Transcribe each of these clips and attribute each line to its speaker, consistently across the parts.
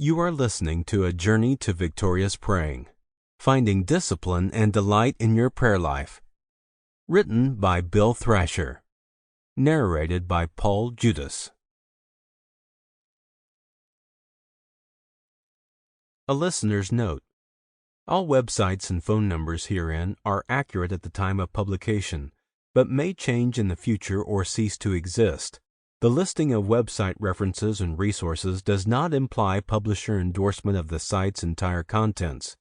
Speaker 1: You are listening to A Journey to Victorious Praying, Finding Discipline and Delight in Your Prayer Life. Written by Bill Thrasher. Narrated by Paul Juedes. A listener's note. All websites and phone numbers herein are accurate at the time of publication, but may change in the future or cease to exist. The listing of website references and resources does not imply publisher endorsement of the site's entire contents.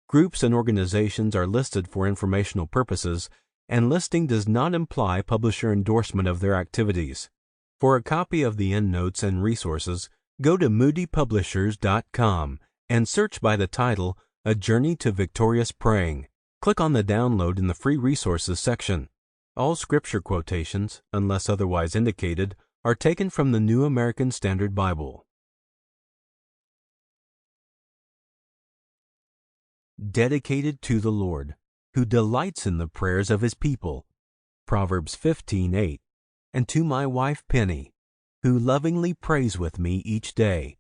Speaker 1: Groups and organizations are listed for informational purposes, and listing does not imply publisher endorsement of their activities. For a copy of the endnotes and resources, go to moodypublishers.com and search by the title, A Journey to Victorious Praying. Click on the download in the free resources section. All scripture quotations, unless otherwise indicated, are taken from the New American Standard Bible. Dedicated to the Lord, who delights in the prayers of his people. Proverbs 15:8. And to my wife Penny, who lovingly prays with me each day.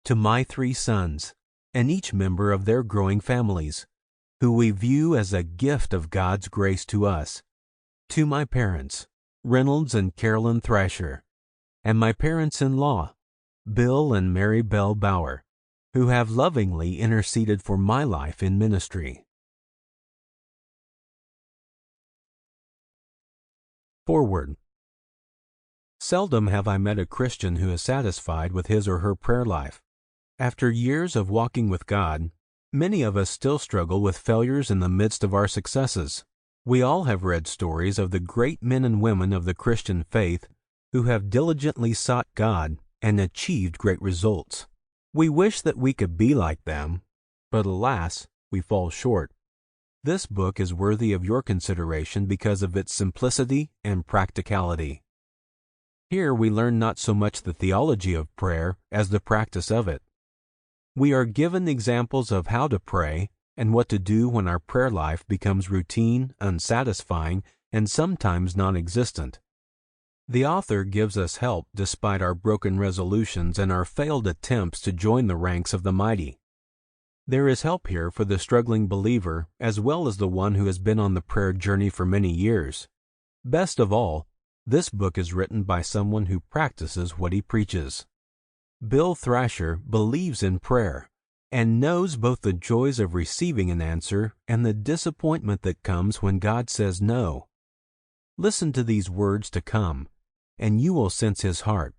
Speaker 1: To my 3 sons, and each member of their growing families, who we view as a gift of God's grace to us. To my parents, Reynolds and Carolyn Thrasher, and my parents-in-law, Bill and Mary Bell Bauer, who have lovingly interceded for my life in ministry. Forward. Seldom have I met a Christian who is satisfied with his or her prayer life. After years of walking with God, many of us still struggle with failures in the midst of our successes. We all have read stories of the great men and women of the Christian faith who have diligently sought God and achieved great results. We wish that we could be like them, but alas, we fall short. This book is worthy of your consideration because of its simplicity and practicality. Here we learn not so much the theology of prayer as the practice of it. We are given examples of how to pray and what to do when our prayer life becomes routine, unsatisfying, and sometimes non-existent. The author gives us help despite our broken resolutions and our failed attempts to join the ranks of the mighty. There is help here for the struggling believer as well as the one who has been on the prayer journey for many years. Best of all, this book is written by someone who practices what he preaches. Bill Thrasher believes in prayer and knows both the joys of receiving an answer and the disappointment that comes when God says no. Listen to these words to come, and you will sense his heart.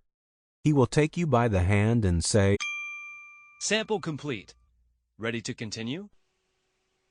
Speaker 1: He will take you by the hand and say,
Speaker 2: Sample complete. Ready to continue?